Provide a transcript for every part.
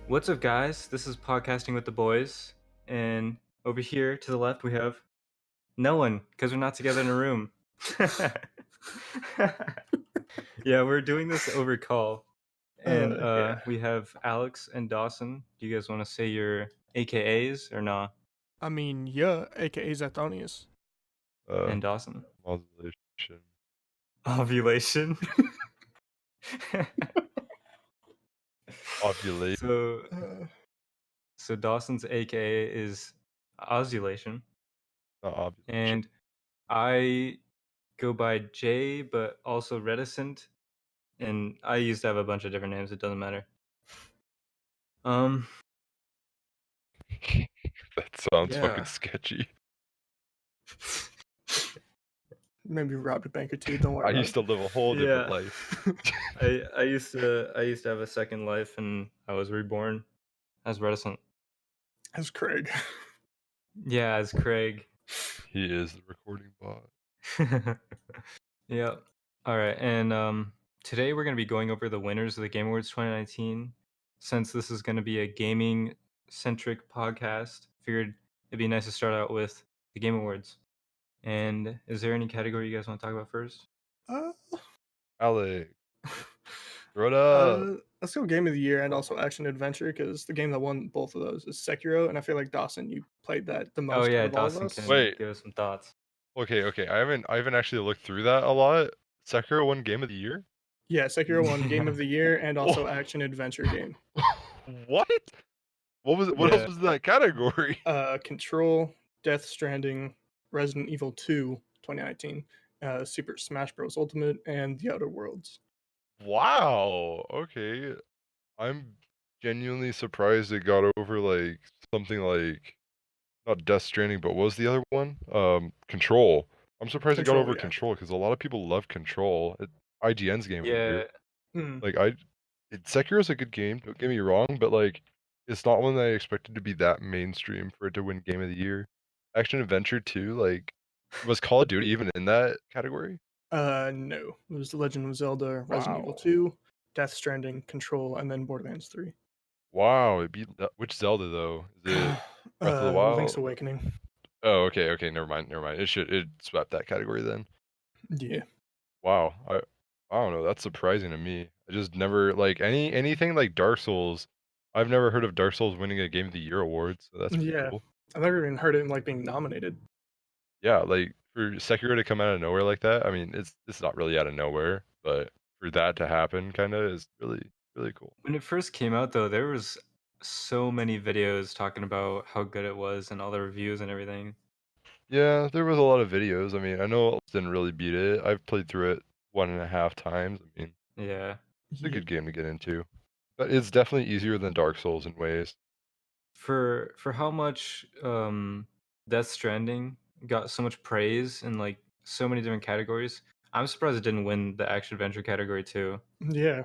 What's up, guys? This is Podcasting with the Boys, and over here to the left we have no one because we're not together in a room. Yeah, we're doing this over call, and Yeah. we have Alex and Dawson. Do you guys want to say your AKAs or not? I mean, yeah, aka Zathonius. And Dawson, Ovulation. ovulation. Ovulate. So Dawson's AKA is osculation, Not ovulation. and I go by Jay, but also reticent. And I used to have a bunch of different names. It doesn't matter. That sounds Yeah. fucking sketchy. Maybe robbed a bank or two. Don't worry. I used to live a whole different life. I used to have a second life, and I was reborn as reticent. As Craig. Yeah, as Craig. He is the recording bot. Yeah. All right, and today we're gonna be going over the winners of the Game Awards 2019. Since this is gonna be a gaming-centric podcast, figured it'd be nice to start out with the Game Awards. And is there any category you guys want to talk about first? Alex. Throw it up. Let's go Game of the Year and also Action Adventure, because the game that won both of those is Sekiro, and I feel like Dawson, you played that the most. Oh yeah, out of all of Dawson us. can Wait. give us some thoughts. Okay. I haven't actually looked through that a lot. Sekiro won Game of the Year? Yeah, Sekiro won Game of the Year and also Action Adventure game. What? What else was in that category? Control, Death Stranding, Resident Evil 2 2019, Super Smash Bros. Ultimate, and The Outer Worlds. Wow. Okay. I'm genuinely surprised it got over like something like not Death Stranding, but what was the other one? Control. I'm surprised it got Control, over yeah. Control because a lot of people love Control. IGN's game of the Yeah, year. Hmm. Like Sekiro's a good game, don't get me wrong, but like it's not one that I expected to be that mainstream for it to win Game of the Year. Action Adventure 2, like was Call of Duty even in that category? No. It was The Legend of Zelda, Resident Evil Wow. 2, Death Stranding, Control, and then Borderlands 3. Wow, it beat which Zelda though? Is it Breath of the Wild? Link's Awakening. Oh, okay, Never mind. It swept that category then. Yeah. Wow, I don't know. That's surprising to me. I just never like anything like Dark Souls. I've never heard of Dark Souls winning a Game of the Year award, so that's pretty Yeah. cool. I've never even heard it like being nominated. Yeah, like for Sekiro to come out of nowhere like that. I mean, it's not really out of nowhere, but for that to happen, kind of is really cool. when it first came out, though, there was so many videos talking about how good it was and all the reviews and everything. Yeah, there was a lot of videos. I mean, I know it didn't really beat it. I've played through it 1.5 times. I mean, Yeah. it's a good game to get into, but it's definitely easier than Dark Souls in ways. For how much Death Stranding got so much praise in like so many different categories, I'm surprised it didn't win the action adventure category too. Yeah.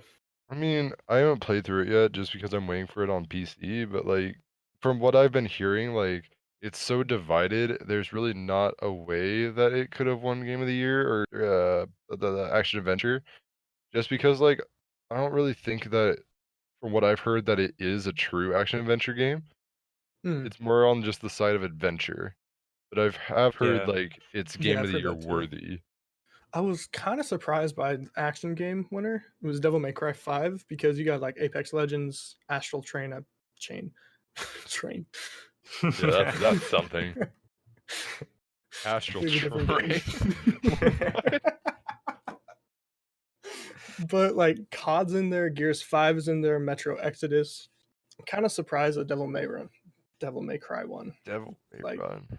I mean, I haven't played through it yet just because I'm waiting for it on PC, but like from what I've been hearing, like it's so divided, there's really not a way that it could have won Game of the Year or the action adventure. Just because like I don't really think that from what I've heard that it is a true action adventure game. Hmm. It's more on just the side of adventure. But have heard Yeah. like it's Yeah, Game I've of the heard Year that too. worthy. I was kind of surprised by the action game winner. It was Devil May Cry 5 because you got like Apex Legends, Astral Train, Train. Yeah, that's something. Astral Completely different Train. But like COD's in there, Gears 5 is in there, Metro Exodus. I'm kind of surprised that Devil May Cry won. Devil May Like- Run.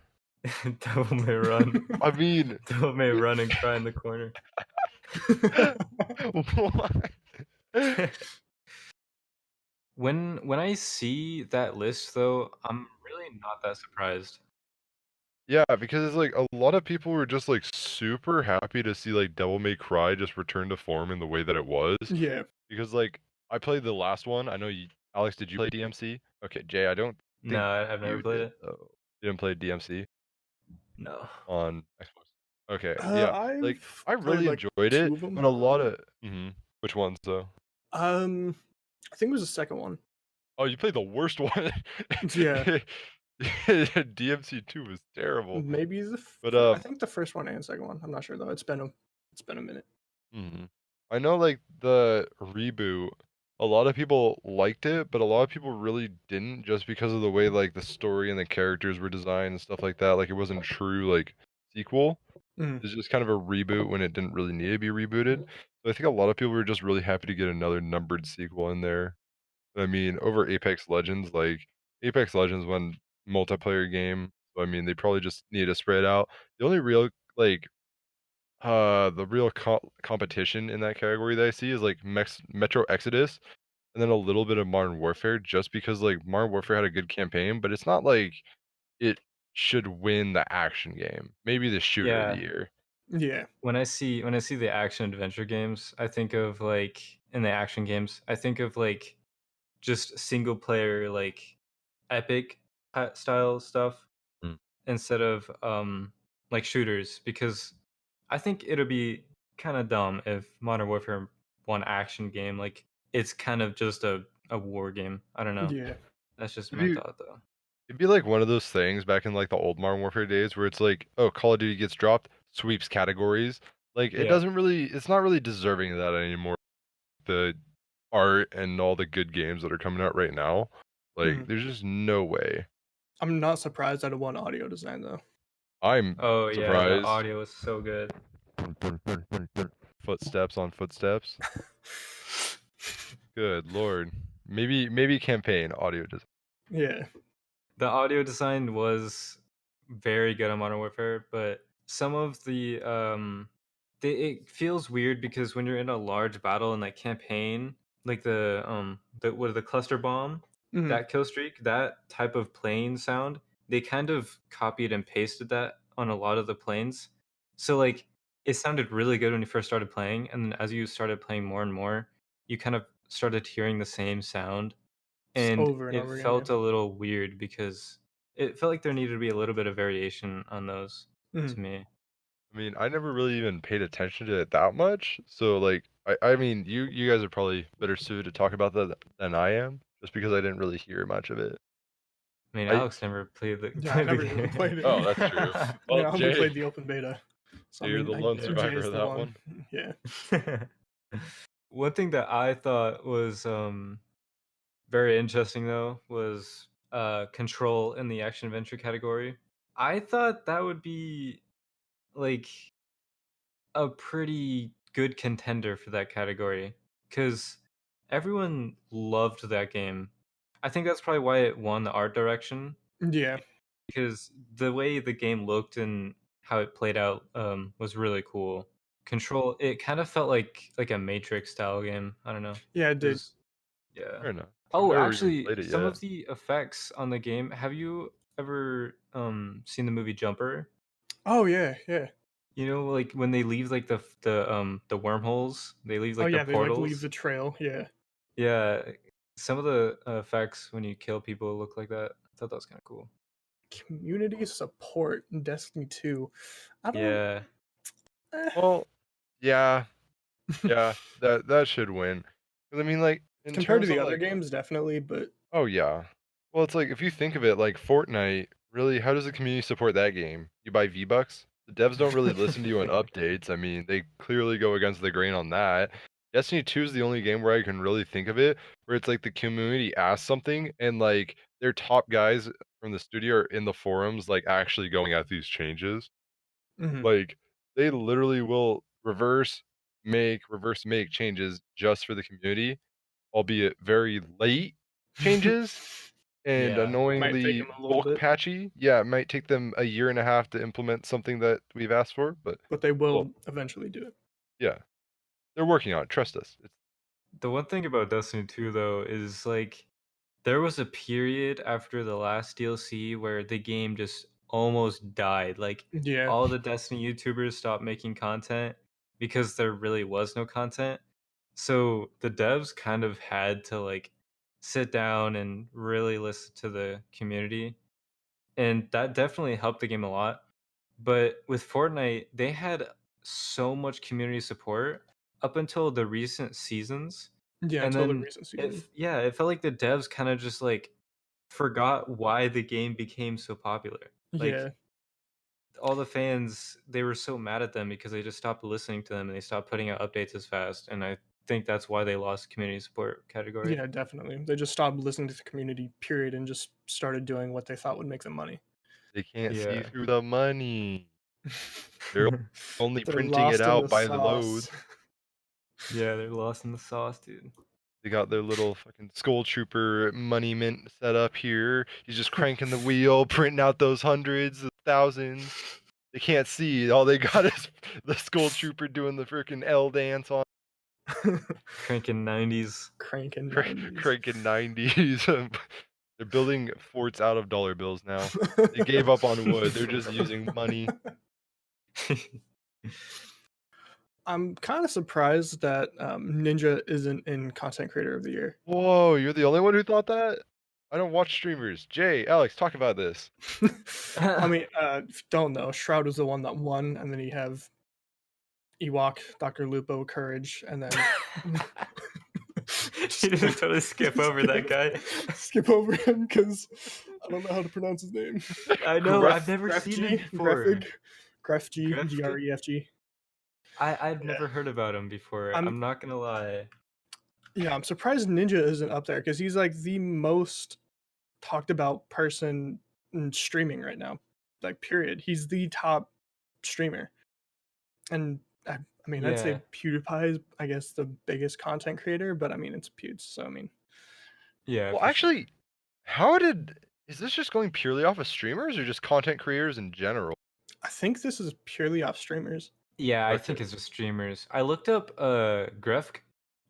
Devil May Run. I mean, Devil May Run and cry in the corner. what? When I see that list, though, I'm really not that surprised. Yeah, because it's like a lot of people were just like super happy to see like Devil May Cry just return to form in the way that it was. Yeah. Because like I played the last one. I know you, Alex. Did you play DMC? Okay, Jay. I don't. think No, I've never you played did, it. though. You didn't play DMC No. on Xbox. Okay, yeah. Like I've I played, really like, enjoyed 2 it, of 'em. but a lot of. Which ones though? I think it was the second one. Oh, you played the worst one. Yeah, DMC2 was terrible. maybe But I think the first one and second one. I'm not sure though. It's been a minute. mhm. I know like the reboot, a lot of people liked it, but a lot of people really didn't just because of the way like the story and the characters were designed and stuff like that. Like it wasn't true like sequel. Mhm. It's just kind of a reboot when it didn't really need to be rebooted. So I think a lot of people were just really happy to get another numbered sequel in there. I mean, over Apex Legends, like Apex Legends one multiplayer game. So I mean, they probably just need to spread out. The only real like the real competition in that category that I see is like Metro Exodus and then a little bit of Modern Warfare just because like Modern Warfare had a good campaign, but it's not like it should win the action game. Maybe the shooter of the Yeah. year. Yeah. When I see the action adventure games, I think of like in the action games, I think of like just single player like epic style stuff Mm. instead of like shooters because I think it'll be kind of dumb if Modern Warfare one action game like it's kind of just a war game. I don't know. Yeah. That's just If my you thought though. It'd be like one of those things back in like the old Modern Warfare days where it's like, oh, Call of Duty gets dropped, sweeps categories. Like Yeah. it's not really deserving of that anymore. The art and all the good games that are coming out right now. Like Mhm. there's just no way. I'm not surprised that it won audio design though. I'm Oh yeah, the surprised. audio is so good. Footsteps on footsteps. Good lord. Maybe campaign audio design. Yeah. The audio design was very good on Modern Warfare, but some of it feels weird because when you're in a large battle in that campaign, like the cluster bomb, Mhm. that kill streak, that type of plane sound, they kind of copied and pasted that on a lot of the planes. So like it sounded really good when you first started playing, and then as you started playing more and more, you kind of started hearing the same sound Just and over and it over again. felt a little weird because it felt like there needed to be a little bit of variation on those Yeah. Mhm. to me. I mean, I never really even paid attention to it that much. So like I mean, you guys are probably better suited to talk about that than I am, just because I didn't really hear much of it. I mean, I Alex never played the Yeah, I played the never even game. played it. Oh, that's true. I mean, Well, I only Jay, played the open beta. So I you're mean, the lone Yeah. Jay survivor is of the that one. one. Yeah. One thing that I thought was very interesting though was control in the action adventure category. I thought that would be like a pretty good contender for that category because everyone loved that game. I think that's probably why it won the art direction Yeah. because the way the game looked and how it played out was really cool. Control, it kind of felt like a Matrix style game. I don't know. Yeah, it It did. was yeah. Fair enough. I've Oh, never even actually, played it some yet. of the effects on the game. Have you ever seen the movie Jumper? Oh yeah, yeah. You know, like when they leave like the wormholes, they leave Oh like the yeah, they like leave the portals. trail. Yeah. Yeah, some of the effects when you kill people look like that. I thought that was kind of cool. Community support in Destiny 2. I don't Yeah, eh. Well, yeah, yeah, that should win. 'Cause I mean, like in Compared to terms the of other like, games, definitely, but oh yeah. Well, it's like if you think of it, like Fortnite, really, how does the community support that game? You buy V-Bucks? The devs don't really listen to you on updates. I mean, they clearly go against the grain on that. Destiny 2 is the only game where I can really think of it, where it's like the community asks something and like their top guys from the studio are in the forums, like actually going at these changes. Mhm. Like they literally will reverse make changes just for the community, albeit very late changes and yeah. Might take annoyingly them a little bulk bit, patchy. Yeah, it might take them a year and a half to implement something that we've asked for, but but they well, will eventually do it. yeah, they're working on it. Trust us. It's The one thing about Destiny 2 though is like there was a period after the last DLC where the game just almost died. Like Yeah. all the Destiny YouTubers stopped making content because there really was no content. So the devs kind of had to like sit down and really listen to the community. And that definitely helped the game a lot. But with Fortnite, they had so much community support up until the recent seasons. Yeah, And until the then recent season. it felt like the devs kind of just like forgot why the game became so popular. Like Yeah, all the fans, they were so mad at them because they just stopped listening to them and they stopped putting out updates as fast. And I think that's why they lost community support category. yeah, definitely. They just stopped listening to the community, period, and just started doing what they thought would make them money. They can't see Yeah. through the money. They're only They're printing it lost in out the by the load. sauce. Yeah, they're lost in the sauce, dude. They got their little fucking Skull Trooper money mint set up here. He's just cranking the wheel, printing out those hundreds, thousands. They can't see. All they got is the Skull Trooper doing the freaking L dance on Cranking 90s. Cranking 90s. cranking 90s. They're building forts out of dollar bills now. They gave up on wood. They're just using money. I'm kind of surprised that Ninja isn't in Content Creator of the Year. Whoa, you're the only one who thought that? I don't watch streamers. Jay, Alex, talk about this. I mean, if you don't know, Shroud was the one that won, and then you have Ewok, Dr. Lupo, Courage, and then You didn't totally skip over that guy. skip over him because I don't know how to pronounce his name. I know, Gref- I've never Gref seen G, him before. Gref G, Gref G? Grefg. I've Yeah. never heard about him before. I'm not gonna lie. Yeah, I'm surprised Ninja isn't up there because he's like the most talked about person in streaming right now. Like, period. He's the top streamer. And I mean, I'd say Yeah. PewDiePie is, I guess, the biggest content creator, but I mean, it's Pewds, so I mean, Yeah. Well, for sure. actually, is this just going purely off of streamers or just content creators in general? I think this is purely off streamers. Yeah, I Okay. think it's just streamers. I looked up Grefk.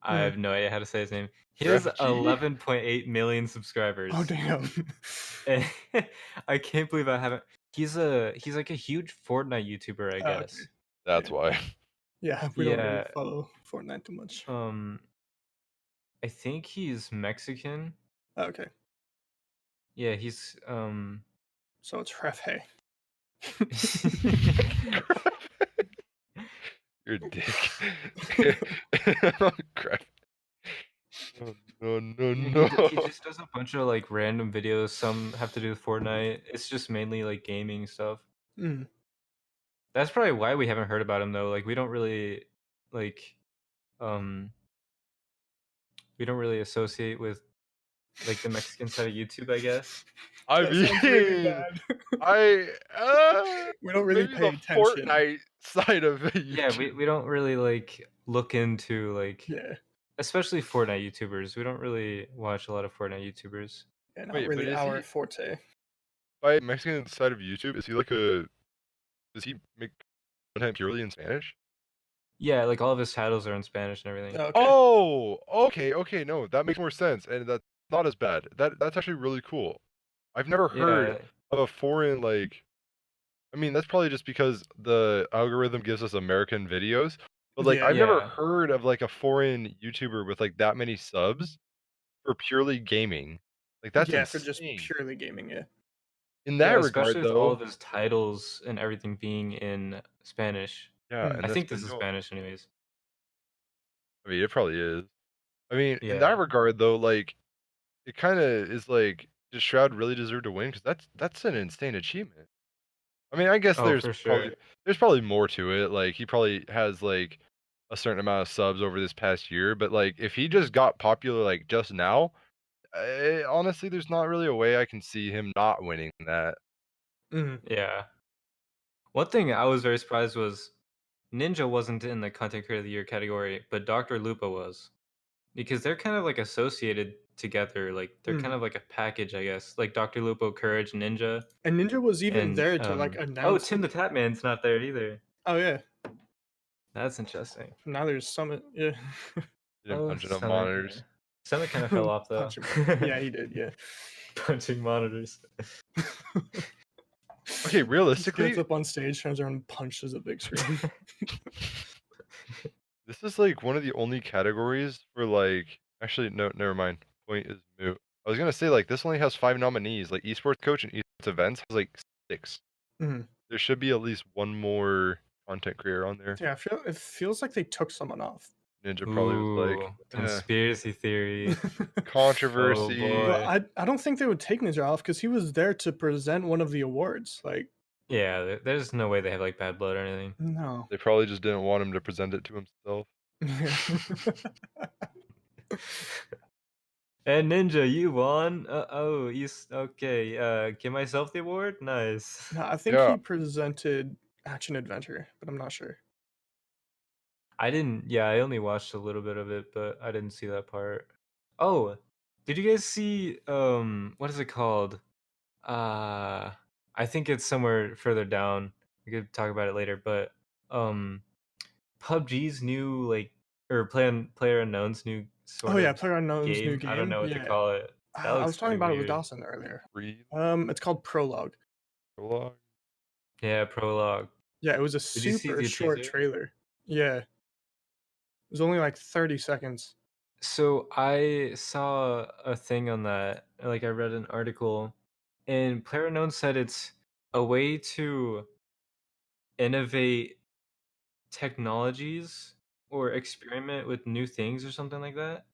I have no idea how to say his name. He has Gref G? 11.8 million subscribers. Oh damn! And I can't believe I haven't. He's like a huge Fortnite YouTuber, I Oh, guess. okay. That's Yeah. why. Yeah, we don't really Yeah. follow Fortnite too much. I think he's Mexican. Oh, okay, Yeah, he's so it's Ref Hey. You're a dick. Crap. No. He just does a bunch of like random videos. Some have to do with Fortnite. It's just mainly like gaming stuff. Mm. That's probably why we haven't heard about him though. Like we don't really we don't really associate with like the Mexican side of YouTube, I guess. I That sounds really mean, bad. We don't really maybe pay the attention. Fortnite side of it. Yeah, we don't really like look into like Yeah, especially Fortnite YouTubers. We don't really watch a lot of Fortnite YouTubers. yeah, not Wait, but really is our he- forte. By Mexican side of YouTube, is he like a? Does he make content purely in Spanish? Yeah, like all of his titles are in Spanish and everything. Okay. Oh, okay. No, that makes more sense, and that's not as bad. That's actually really cool. I've never heard Yeah, of a foreign like. I mean, that's probably just because the algorithm gives us American videos. But like, Yeah. I've never Yeah. heard of like a foreign YouTuber with like that many subs for purely gaming. Like that's yeah, for just insane. purely gaming. Yeah. In that yeah, regard, especially with though, all of his titles and everything being in Spanish. yeah, Mm. and I that's think this is no- Spanish, anyways. I mean, it probably is. I mean, in Yeah. that regard, though, like it kind of is like, does Shroud really deserve to win? Because that's an insane achievement. I mean, I guess Oh, for sure. there's probably more to it. Like he probably has like a certain amount of subs over this past year, but like if he just got popular like just now, honestly, there's not really a way I can see him not winning that. Mhm. Yeah. One thing I was very surprised was Ninja wasn't in the Content Creator of the Year category, but Dr. Lupa was. Because they're kind of like associated together. Like they're kind of like a package, I guess. Like Dr. Lupo, Courage, Ninja. And Ninja was even And there to like oh, announce. Tim the Tatman's not there either. Oh yeah. That's interesting. Now there's Summit. Yeah. He didn't punch enough Summit, monitors. yeah. Summit kind of fell off though. Punch him. Yeah, he did. Yeah. Punching monitors. Okay, He realistically, gets up on stage, turns around, and punches a big screen. this is like one of the only categories for like. Actually, no, never mind. Point is moot. I was gonna say like this only has 5 nominees. Like esports coach and esports events has like 6. Mhm. There should be at least one more content creator on there. Yeah, it feels like they took someone off. Ninja probably was like, Ooh, conspiracy theory. controversy. boy. But I don't think they would take Ninja off because he was there to present one of the awards. Like, Yeah, there's no way they have like bad blood or anything. no. They probably just didn't want him to present it to himself. And Ninja, you won. Okay. Give myself the award. Nice. No, I think Yeah. he presented action adventure, but I'm not sure. I didn't. Yeah, I only watched a little bit of it, but I didn't see that part. Oh, did you guys see? What is it called? I think it's somewhere further down. We could talk about it later, but PUBG's new Player Unknown's new sort Oh yeah, of PlayerUnknown's new game. I don't game. know what to Yeah, call it. That I looks was talking pretty about it with weird. Dawson earlier. Read It's called Prologue. prologue. Yeah, prologue. Yeah, it was a Did you see super the short teaser? trailer. Yeah, it was only like 30 seconds. So I saw a thing on that, like I read an article, and PlayerUnknown said it's a way to innovate technologies or experiment with new things or something like that.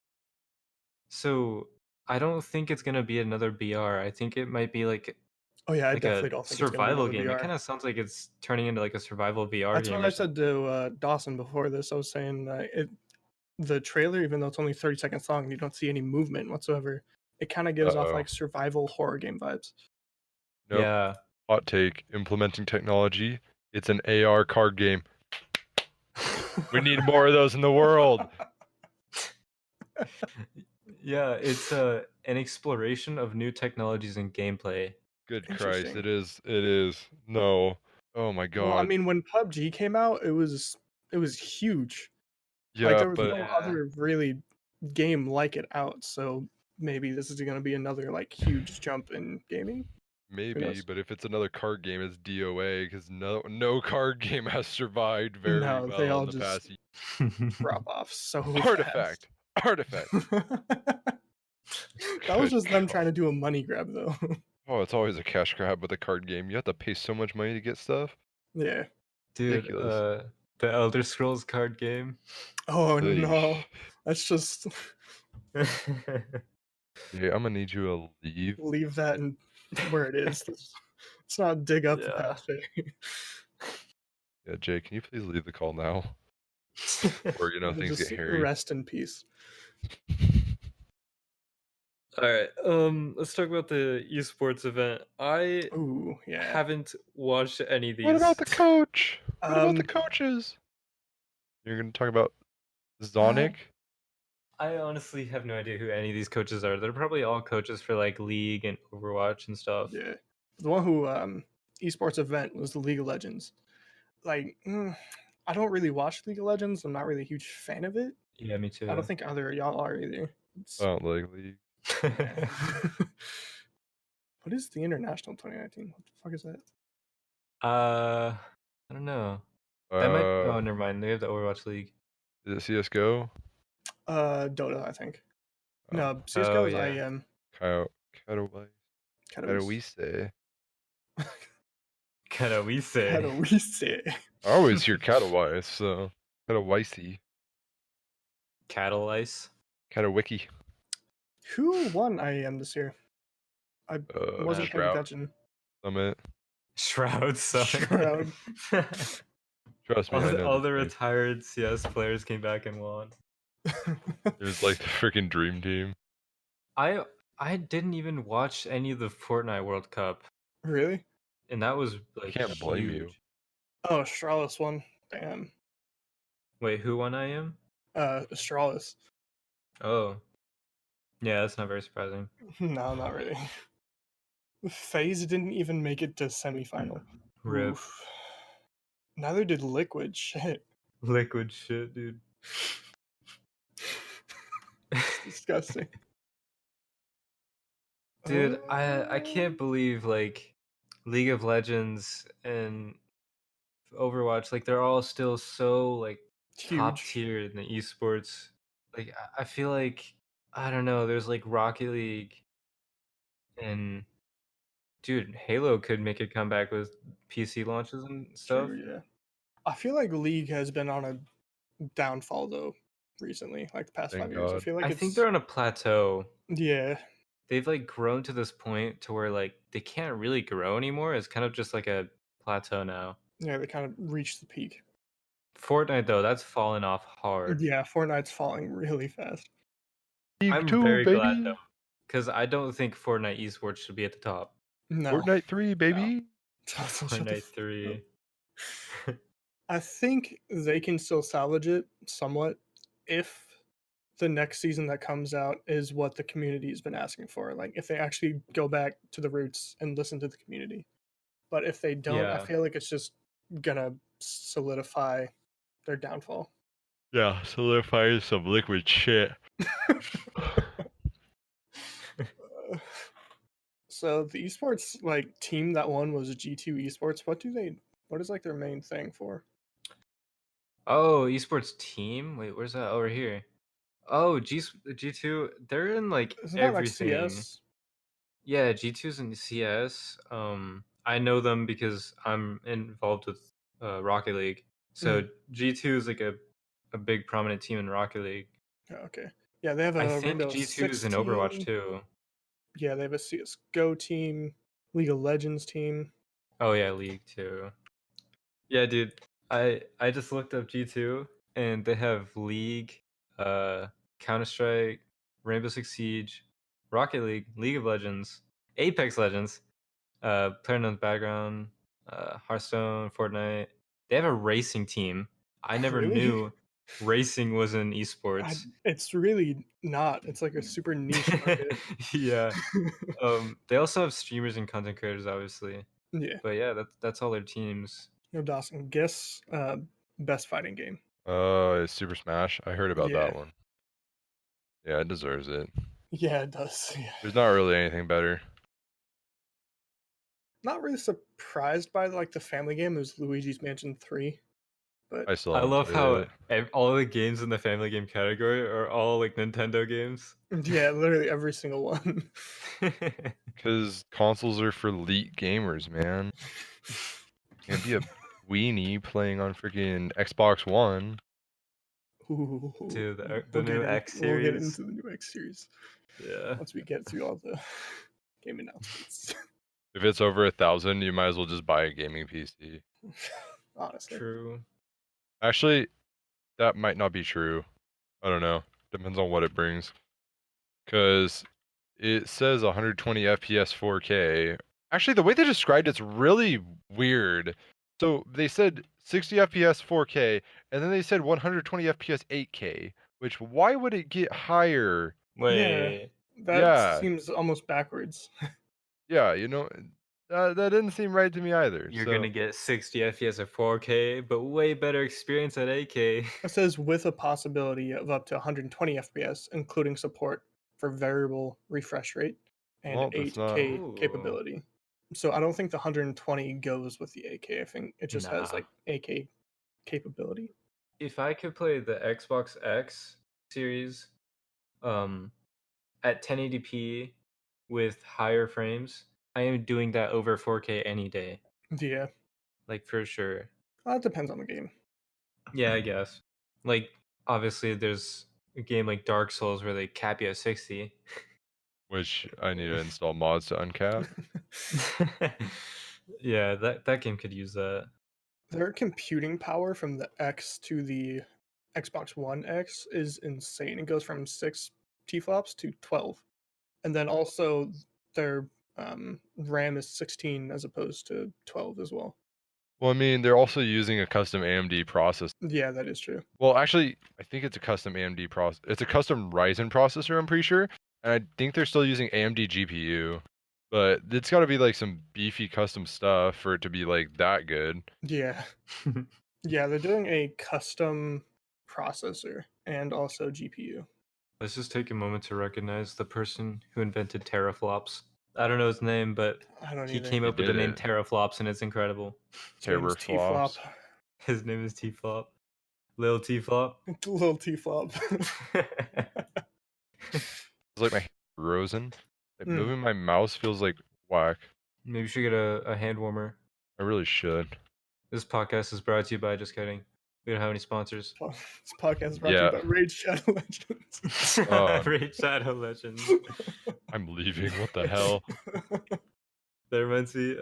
So I don't think it's gonna be another BR. I think it might be like Oh yeah, I like definitely a don't think it's gonna be survival another game. It VR. kind of sounds like it's turning into like a survival VR That's game what or I said to Dawson before this. I was saying that the trailer, even though it's only 30 seconds long and you don't see any movement whatsoever, it kind of gives off Uh-oh. like survival horror game vibes. Nope. Yeah. Hot take. Implementing technology. It's an AR card game. We need more of those in the world. Yeah, it's an exploration of new technologies and gameplay. Good Christ, Interesting. it is. It is. No. Oh my god. Well, I mean, when PUBG came out, it was huge. yeah, Like there was but no Yeah. other really game like it out. So maybe this is going to be another like huge jump in gaming. maybe. knows? But if it's another card game, it's DOA because no card game has survived very No, they well all in the just past. drop off so Artifact. fast. That was Good just them God. trying to do a money grab, though. Oh, it's always a cash grab with a card game. You have to pay so much money to get stuff. Yeah. Dude, Ridiculous. the Elder Scrolls card game. Oh Eesh. no, that's just Yeah, I'm gonna need you to leave. leave that in where it is. Let's not dig up Yeah. past it. Yeah, Jay, can you please leave the call now? Or things Just get hairy. rest in peace. All right. Let's talk about the esports event. I Ooh, yeah. haven't watched any of these. What about the coach? What about the Um, coaches? You're gonna talk about Zonic? I honestly have no idea who any of these coaches are. They're probably all coaches for like League and Overwatch and stuff. Yeah, the one who esports event was the League of Legends. Like, I don't really watch League of Legends. I'm not really a huge fan of it. Yeah, me too. I don't think either of y'all are either. I don't like League. What is the International 2019? What the fuck is that? I don't know. That might. Oh, never mind. They have the Overwatch League. Is it CS:GO? Dota, I think. Oh. No, CS:GO is yeah. IEM. Katowice. Katowice. Katowice. Katowice. I always hear Katowice, so Katowice. Cattle Ice. Katowiki. Who won IEM this year? I wasn't paying Shroud. attention. Summit. Shroud. Shroud. Trust me, I know all this the game. retired CS players came back and won. It was like the freaking dream team. I didn't even watch any of the Fortnite World Cup, Really? and that was like Can't blame you. Huge. Oh, Astralis won. Damn. Wait, who won IM? Astralis. Oh, yeah, that's not very surprising. No, not really. FaZe didn't even make it to semifinal. Rip. Oof. Neither did Liquid. Shit. Liquid shit, dude. It's disgusting. Dude, I can't believe like League of Legends and Overwatch, like they're all still so like top Huge. tier in the esports. Like I feel like I don't know, there's like Rocket League and dude, Halo could make a comeback with PC launches and stuff. True, yeah. I feel like League has been on a downfall though recently, like the past Thank 5 years. I God. feel like I it's think they're on a plateau. yeah, They've like grown to this point to where like they can't really grow anymore. It's kind of just like a plateau now. yeah, they kind of reached the peak. Fortnite though, that's fallen off hard. Yeah, Fortnite's falling really fast. League I'm 2, very glad baby. though, because I don't think Fortnite esports should be at the top. No, Fortnite 3, baby. Shut the Fortnite f- 3. I think they can still salvage it somewhat if the next season that comes out is what the community has been asking for. Like if they actually go back to the roots and listen to the community. But if they don't, I Yeah. feel like it's just gonna solidify their downfall. Yeah, solidifying some liquid shit. So the esports like team that won was G2 Esports. What is like their main thing for? Oh, esports team? Wait, where's that? Over here. Oh, G2, they're in like Isn't that like everything. CS? Yeah, G2's in CS. I know them because I'm involved with Rocket League. So G2 is like a big prominent team in Rocket League. Oh, okay. Yeah, they have I a think Rainbow G2 Six is in Overwatch team. too. Yeah, they have a CS:GO team, League of Legends team. Oh yeah, League too. Yeah, dude. I just looked up G2 and they have League, Counter-Strike, Rainbow Six Siege, Rocket League, League of Legends, Apex Legends, PlayerUnknown's Background, Hearthstone, Fortnite. They have a racing team. I never Really? knew racing was in esports. It's really not. It's like a super niche market. Yeah. They also have streamers and content creators, obviously. Yeah. But yeah, that's all their teams. No, Dawson, guess best fighting game. It's Super Smash. I heard about Yeah. that one. Yeah, it deserves it. Yeah, it does. Yeah. There's not really anything better. Not really surprised by like the family game. It was Luigi's Mansion 3. But I still I haven't love played how it. all the games in the family game category are all like Nintendo games. yeah, literally every single one. Because consoles are for elite gamers, man. Can't be a weenie playing on freaking Xbox One. Ooh, To the we'll new get X We'll get series. into the new X series Yeah. once we get through all the game announcements. If it's over 1,000, you might as well just buy a gaming PC. Honestly. True. Actually, that might not be true. I don't know. Depends on what it brings. Because it says 120 FPS 4K. Actually, the way they described it's really weird. So they said 60 FPS 4K, and then they said 120 FPS 8K. Which, why would it get higher? Wait. That Yeah. seems almost backwards. Yeah, that didn't seem right to me either. You're So gonna get 60 FPS at 4K, but way better experience at 8K. It says with a possibility of up to 120 FPS, including support for variable refresh rate and well, that's not. 8K Ooh. capability. So I don't think the 120 goes with the 8K. I think it just has Nah. like 8K capability. If I could play the Xbox X series at 1080p with higher frames, I am doing that over 4K any day. Yeah, Like for sure. it depends on the game. Yeah, I guess. Like obviously there's a game like Dark Souls where they cap you at 60. Which I need to install mods to uncap. Yeah, that game could use that. Their computing power from the X to the Xbox One X is insane. It goes from 6 T-flops to 12. And then also their RAM is 16 as opposed to 12 as well. Well, I mean, they're also using a custom AMD processor. Yeah, that is true. Well, actually, I think it's a custom AMD process. It's a custom Ryzen processor, I'm pretty sure. And I think they're still using AMD GPU. But it's got to be like some beefy custom stuff for it to be like that good. Yeah. Yeah, they're doing a custom processor and also GPU. Let's just take a moment to recognize the person who invented teraflops. I don't know his name, but I don't he either. came He up with the did name it. teraflops, and it's incredible. His name's T-flop. Teraflops. His name is T-flop. Lil T-flop. Little T-flop. It's like my hand frozen. Like Mm. moving my mouse feels like whack. Maybe you should get a hand warmer. I really should. This podcast is brought to you by Just Kidding. We don't have any sponsors. This podcast is brought to you by Raid Shadow Legends. Raid Shadow Legends. I'm leaving. What the hell? That reminds me,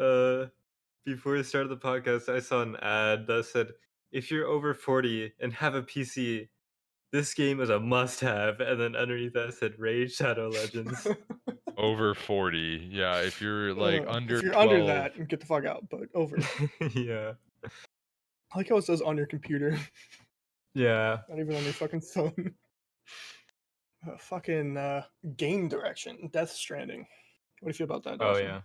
before we started the podcast, I saw an ad that said, if you're over 40 and have a PC, this game is a must-have. And then underneath that said Raid Shadow Legends. Over 40. Yeah, if you're like under if you're 12. under that, get the fuck out. But over. Yeah. I like how it says on your computer. Yeah. Not even on your fucking phone. Fucking game direction. Death Stranding. What do you feel about that, Oh, Dawson? yeah.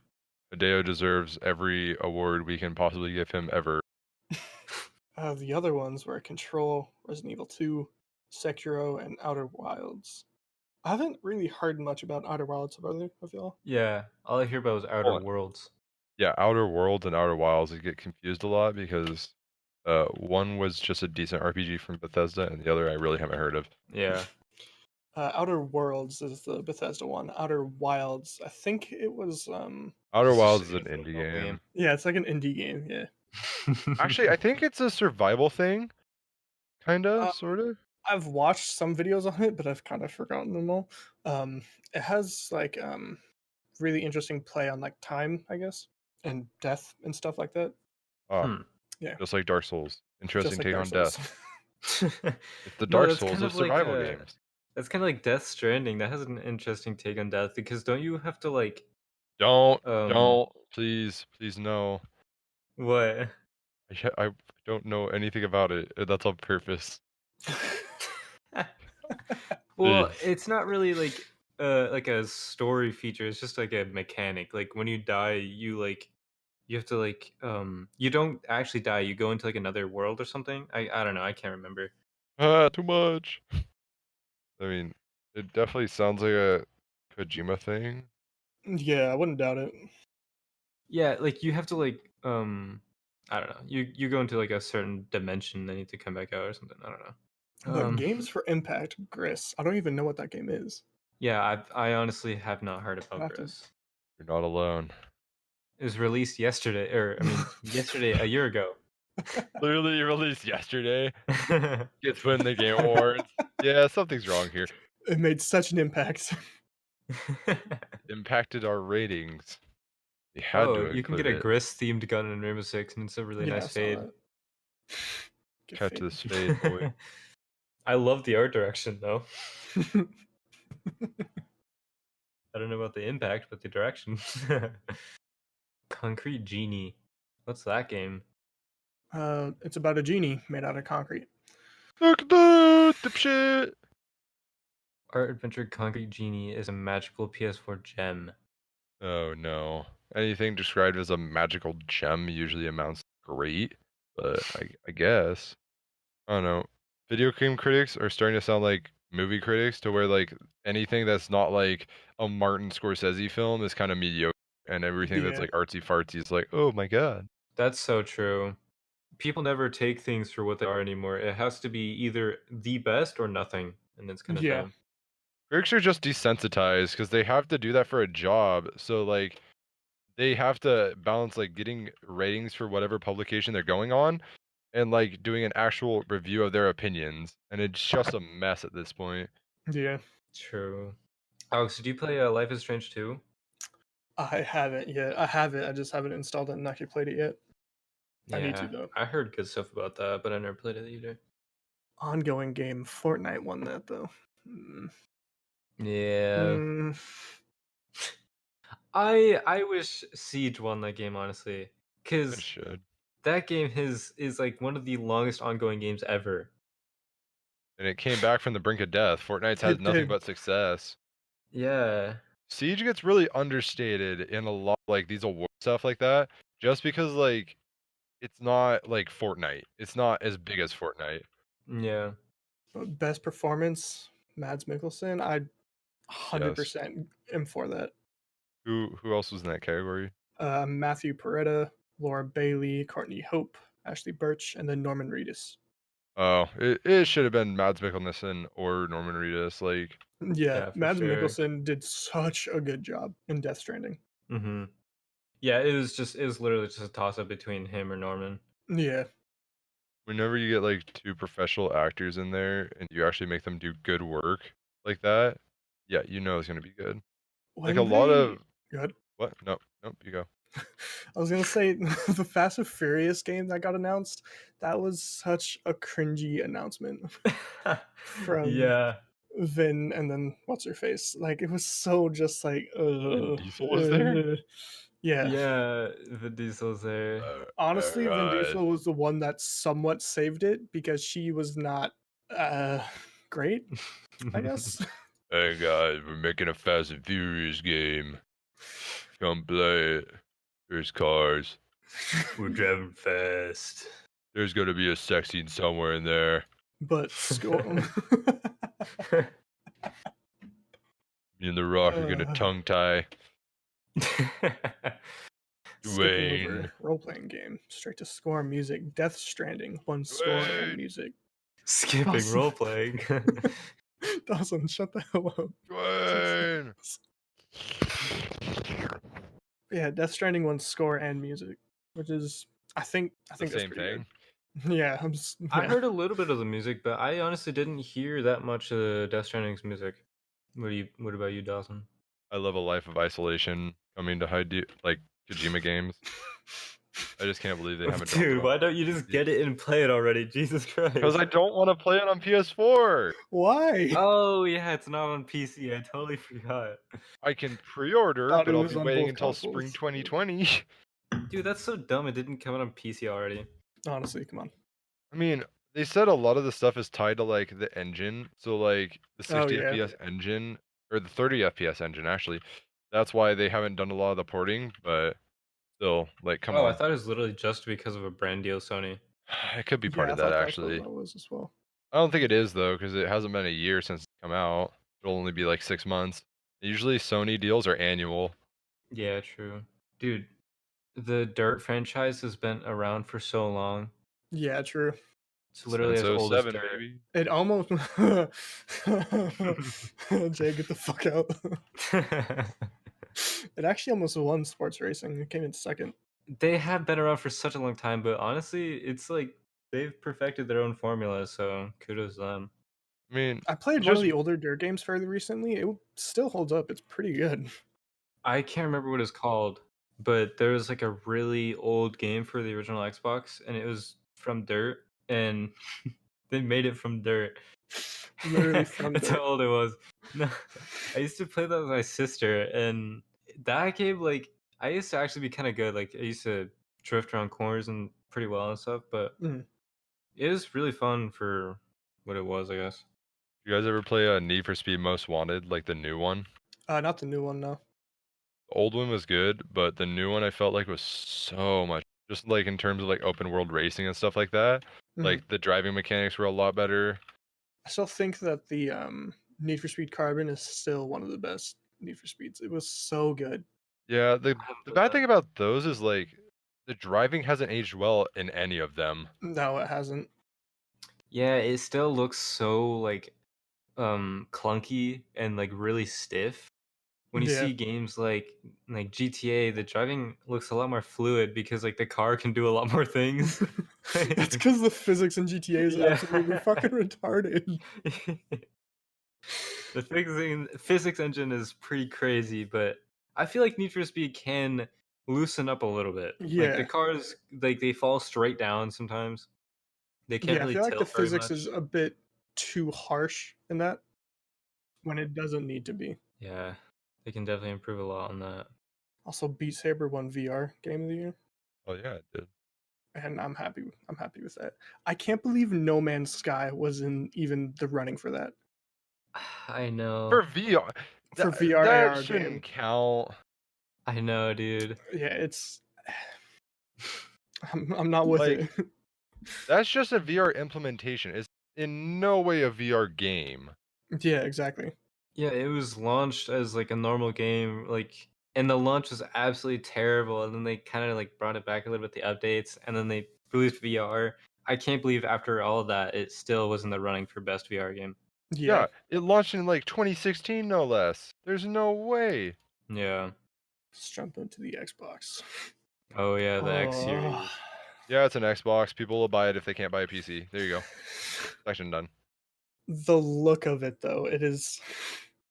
Hideo deserves every award we can possibly give him ever. The other ones were Control, Resident Evil 2, Sekiro, and Outer Wilds. I haven't really heard much about Outer Wilds of either of y'all. Yeah. All I hear about is Outer Worlds. Yeah, Outer Worlds and Outer Wilds, I get confused a lot because one was just a decent RPG from Bethesda, and the other I really haven't heard of. Yeah. Outer Worlds is the Bethesda one. Outer Wilds, I think it was. Outer Wilds is an indie game. Yeah, it's like an indie game. Yeah. Actually, I think it's a survival thing, kinda, sorta. I've watched some videos on it, but I've kind of forgotten them all. It has like really interesting play on like time, I guess, and death and stuff like that. Yeah, just like Dark Souls. Interesting take on death. It's the No, Dark Souls of survival games. That's kind of like Death Stranding. That has an interesting take on death because don't you have to like? Don't, please no. What? I don't know anything about it. That's on purpose. Well, it's not really like a story feature. It's just like a mechanic. Like when you die, you have to like you don't actually die. You go into like another world or something. I don't know. I can't remember. Too much. I mean, it definitely sounds like a Kojima thing. Yeah, I wouldn't doubt it. Yeah, like you have to like I don't know. You go into like a certain dimension, then you have to come back out or something. I don't know. But Games for Impact, Gris. I don't even know what that game is. Yeah, I honestly have not heard about Gris. You're not alone. It was released yesterday, or I mean, yesterday, a year ago. Literally released yesterday. Gets put in the Game Awards. Yeah, something's wrong here. It made such an impact. Impacted our ratings. We had to you can get a Gris themed gun in Rainbow Six, and it's a really nice fade. Catch this fade, boy. I love the art direction though. I don't know about the impact, but the direction. Concrete Genie. What's that game? It's about a genie made out of concrete. Look at that, dipshit! Art Adventure Concrete Genie is a magical PS4 gem. Oh no. Anything described as a magical gem usually amounts to great, but I guess. I don't know. Video game critics are starting to sound like movie critics, to where like anything that's not like a Martin Scorsese film is kind of mediocre, and everything that's like artsy fartsy is like, oh my god. That's so true. People never take things for what they are anymore. It has to be either the best or nothing, and it's kind of dumb. Critics are just desensitized because they have to do that for a job. So like they have to balance like getting ratings for whatever publication they're going on and like doing an actual review of their opinions, and it's just a mess at this point. Yeah. True. Alex, did you play Life is Strange 2? I haven't yet. I have it. I just haven't installed it and actually played it yet. Yeah, I need to though. I heard good stuff about that, but I never played it either. Ongoing game. Fortnite won that though. Yeah. I wish Siege won that game, honestly, because that game is like one of the longest ongoing games ever. And it came back from the brink of death. Fortnite's had nothing but success. Yeah. Siege gets really understated in a lot like these award stuff like that, just because like it's not like Fortnite. It's not as big as Fortnite. Yeah. Best performance, Mads Mikkelsen. I 100% am for that. Who else was in that category? Matthew Peretta, Laura Bailey, Courtney Hope, Ashley Birch, and then Norman Reedus. Oh, it should have been Mads Mikkelsen or Norman Reedus. Like, yeah Mads Mikkelsen did such a good job in Death Stranding. Mm-hmm. Yeah, it was literally just a toss up between him or Norman. Yeah. whenever you get like two professional actors in there and you actually make them do good work like that, yeah, you know it's gonna be good. Like a When lot they of good. what? Nope, you go. I was gonna say the Fast and Furious game that got announced. That was such a cringy announcement from Yeah. Vin and then what's her face. Like it was so just like Vin Diesel was there? yeah. Yeah, Vin Diesel's there. Honestly, Vin Alright. Diesel was the one that somewhat saved it because she was not uh great, I guess. Hey guys, we're making a Fast and Furious game. Come play it. There's cars. We're driving fast. There's gonna be a sex scene somewhere in there. But score Me and The Rock are gonna tongue tie skipping Dwayne. over role-playing game straight to score music. Death Stranding, one score and Dwayne. music. Skipping Awesome. role playing. Dawson, shut the hell up. Dwayne. Yeah, Death Stranding, one score and music, which is I think The that's same pretty thing. good. Yeah, I'm just, I yeah. heard a little bit of the music, but I honestly didn't hear that much of Death Stranding's music. What about you, Dawson? I love a life of isolation coming to like Kojima games. I just can't believe they haven't dropped it Dude, on why don't you just get it and play it already? Jesus Christ. because I don't want to play it on PS4. Why? Oh yeah, it's not on PC. I totally forgot. I can pre-order, Thought but it I'll was be on waiting both until spring consoles. 2020. Dude, that's so dumb. It didn't come out on PC already. Honestly, come on. I mean, they said a lot of the stuff is tied to like the engine. So like the 60 yeah. FPS engine or the 30 FPS engine actually. That's why they haven't done a lot of the porting, but still, like come Oh, I on. thought it was literally just because of a brand deal Sony. It could be part Yeah, of I that thought that's what actually. that was as well. I don't think it is though, because it hasn't been a year since it's come out. It'll only be like 6 months. Usually Sony deals are annual. Yeah, true. Dude, the Dirt franchise has been around for so long. Yeah, true. It's literally as old as 07, Dirt. baby. It almost Jay, get the fuck out. It actually almost won sports racing. It came in second. They have been around for such a long time, but honestly, it's like they've perfected their own formula, so kudos to them. I mean, I played one just of the older Dirt games fairly recently. It still holds up. It's pretty good. I can't remember what it's called, but there was like a really old game for the original Xbox, and it was from Dirt, and they made it from Dirt. Literally from That's Dirt. how old it was. No, I used to play that with my sister, and that game, like, I used to actually be kind of good. Like, I used to drift around corners and pretty well and stuff, but Mhm. it was really fun for what it was, I guess. You guys ever play Need for Speed Most Wanted, like the new one? Not the new one, no. The old one was good, but the new one I felt like was so much just like in terms of like open world racing and stuff like that. Mhm. Like the driving mechanics were a lot better. I still think that the Need for Speed Carbon is still one of the best Need for Speeds. It was so good. Yeah, the haven't played bad that. thing about those is like the driving hasn't aged well in any of them. No, it hasn't. Yeah, it still looks so like clunky and like really stiff. When you Yeah. see games like GTA, the driving looks a lot more fluid because like the car can do a lot more things. That's because the physics in GTA is Yeah. absolutely fucking retarded. The physics engine is pretty crazy, but I feel like Need for Speed can loosen up a little bit. Like the Yeah. cars, like they fall straight down sometimes. They can't Yeah, I really feel like the tilt very physics much. is a bit too harsh in that when it doesn't need to be. Yeah, they can definitely improve a lot on that. Also, Beat Saber won VR Game of the Year, Oh yeah, it did. and I'm happy. I'm happy with that. I can't believe No Man's Sky was in even the running for that. I know. For VR, For that, VR that AR shouldn't game. count. I know, dude. Yeah, it's. I'm not with Like, it. That's just a VR implementation. It's in no way a VR game. Yeah, exactly. Yeah, it was launched as like a normal game, like, and the launch was absolutely terrible. And then they kind of like brought it back a little bit, the updates, and then they released VR. I can't believe after all of that, it still was in the running for best VR game. Yeah, it launched in like 2016, no less. There's no way. Yeah. Let's jump into the Xbox. Oh yeah, the X Oh, series. Yeah, it's an Xbox. People will buy it if they can't buy a PC. There you go. Section done. The look of it, though, it is.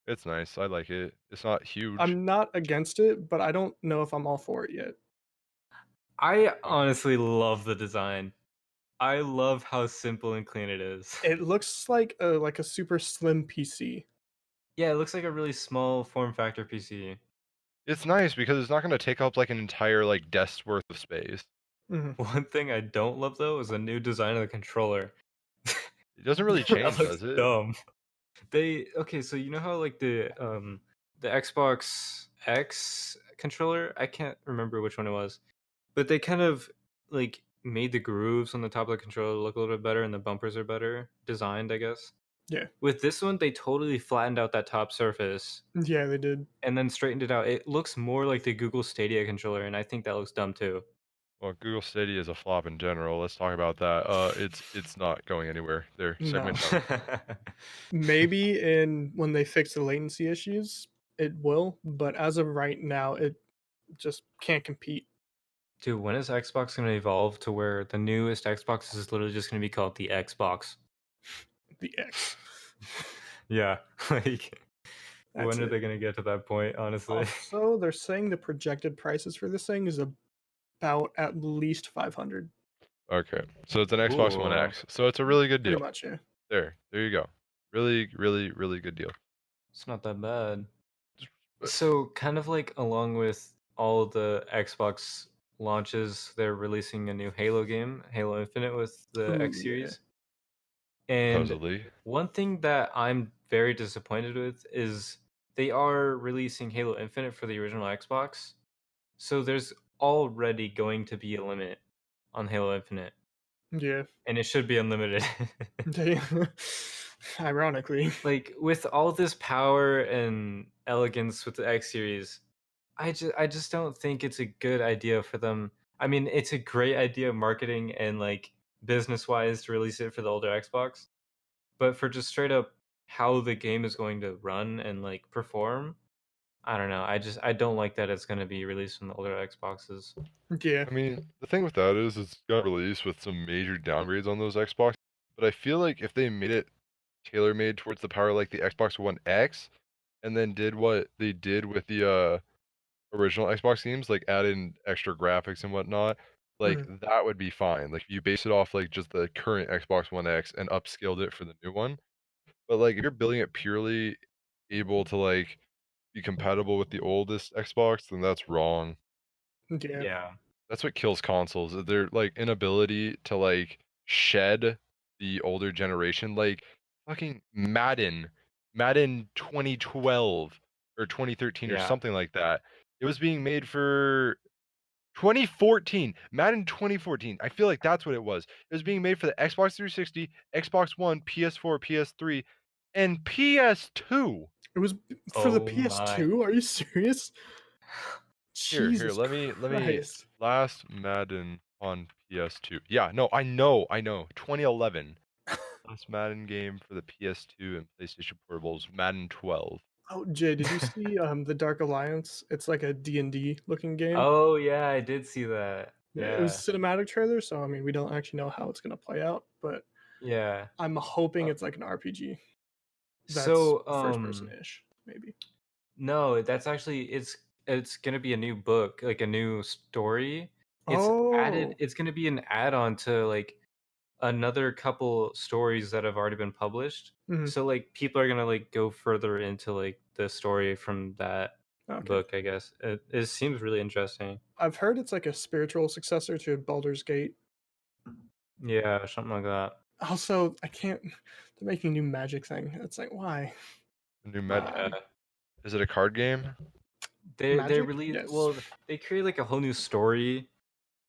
It's nice. I like it. It's not huge. I'm not against it, but I don't know if I'm all for it yet. I honestly love the design. I love how simple and clean it is. It looks like a super slim PC. Yeah, it looks like a really small form factor PC. It's nice because it's not going to take up like an entire like desk's worth of space. Mhm. One thing I don't love though is the new design of the controller. It doesn't really That change, looks does it? dumb. Okay, so you know how like the Xbox X controller, I can't remember which one it was, but they kind of like made the grooves on the top of the controller look a little bit better and the bumpers are better designed, I guess. Yeah. With this one, they totally flattened out that top surface Yeah, they did. and then straightened it out. It looks more like the Google Stadia controller, and I think that looks dumb too. Well, Google Stadia is a flop in general. Let's talk about that. It's not going anywhere. There, No. segment done. Maybe when they fix the latency issues, it will, but as of right now, it just can't compete. Dude, when is Xbox going to evolve to where the newest Xbox is literally just going to be called the Xbox? The X. Yeah, like That's when are it. they going to get to that point, honestly? Also, they're saying the projected prices for this thing is about at least 500. Okay, so it's an Xbox One Ooh. X. So it's a really good Pretty deal. much, yeah. There you go. Really, really, really good deal. It's not that bad. But- So, kind of like along with all the Xbox launches, they're releasing a new Halo game, Halo Infinite with the Ooh, X yeah. series. And Supposedly. one thing that I'm very disappointed with is they are releasing Halo Infinite for the original Xbox. So there's already going to be a limit on Halo Infinite, Yeah. and it should be unlimited. Ironically. Like with all this power and elegance with the X series, I just don't think it's a good idea for them. I mean, it's a great idea marketing and like business wise to release it for the older Xbox, but for just straight up how the game is going to run and like perform, I don't know. I don't like that it's going to be released on the older Xboxes. Yeah. I mean, the thing with that is it's got released with some major downgrades on those Xbox. But I feel like if they made it tailor-made towards the power like the Xbox One X, and then did what they did with the original Xbox games, like add in extra graphics and whatnot, like that would be fine. Like if you base it off like just the current Xbox One X and upscaled it for the new one. But like if you're building it purely able to like be compatible with the oldest Xbox, then that's wrong. Yeah. Yeah. That's what kills consoles. Is their like inability to like shed the older generation. Like fucking Madden 2012 or 2013 or Yeah. something like that. It was being made for 2014, Madden 2014. I feel like that's what it was. It was being made for the Xbox 360, Xbox One, PS4, PS3, and PS2. It was for the Oh my. PS2. Are you serious? Here, Jesus let me Christ. last Madden on PS2. Yeah, no, I know. 2011. Last Madden game for the PS2 and PlayStation Portables, Madden 12. Oh, Jay, did you see the Dark Alliance? It's like a D&D looking game. Oh yeah, I did see that. Yeah, it was a cinematic trailer, so I mean, we don't actually know how it's gonna play out, but Yeah. I'm hoping it's like an RPG. That's So first person-ish, maybe. no, that's actually it's gonna be a new book, like a new story. It's Oh, it's gonna be an add-on to like another couple stories that have already been published. mhm, So like people are gonna like go further into like the story from that okay. book, I guess. It seems really interesting. I've heard it's like a spiritual successor to Baldur's Gate. Yeah, something like that. Also, I can't. They're making a new magic thing. It's like, why? A new Madden. Yeah. Is it a card game? They Magic? really Yes. well they create like a whole new story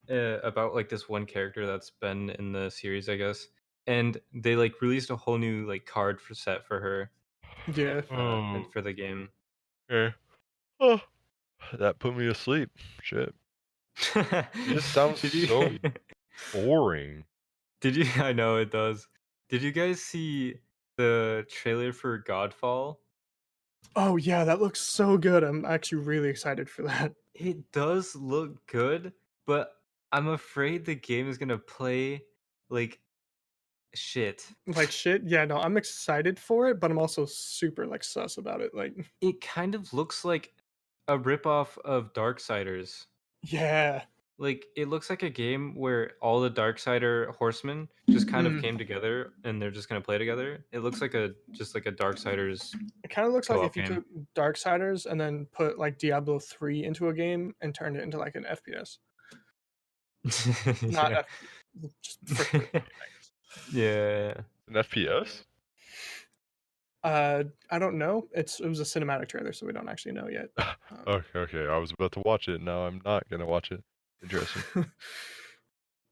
about like this one character that's been in the series, I guess. And they like released a whole new like card for set for her Yeah. and for the game. Okay. Oh, that put me to sleep. Shit. This sounds Did you so boring. Did you I know it does. Did you guys see the trailer for Godfall? Oh yeah, that looks so good. I'm actually really excited for that. It does look good, but I'm afraid the game is gonna play like shit. Like shit. Yeah, no, I'm excited for it, but I'm also super like sus about it. Like, It kind of looks like a ripoff of Darksiders. yeah. Like it looks like a game where all the Darksider horsemen just kind of came together and they're just gonna play together. It looks like a Darksiders It kind of looks like co-op if you game. took Darksiders and then put like Diablo 3 into a game and turned it into like an FPS. Not Yeah. FPS, just first person. Yeah. An FPS? I don't know. It was a cinematic trailer, so we don't actually know yet. Okay. I was about to watch it. Now I'm not gonna watch it. Interesting.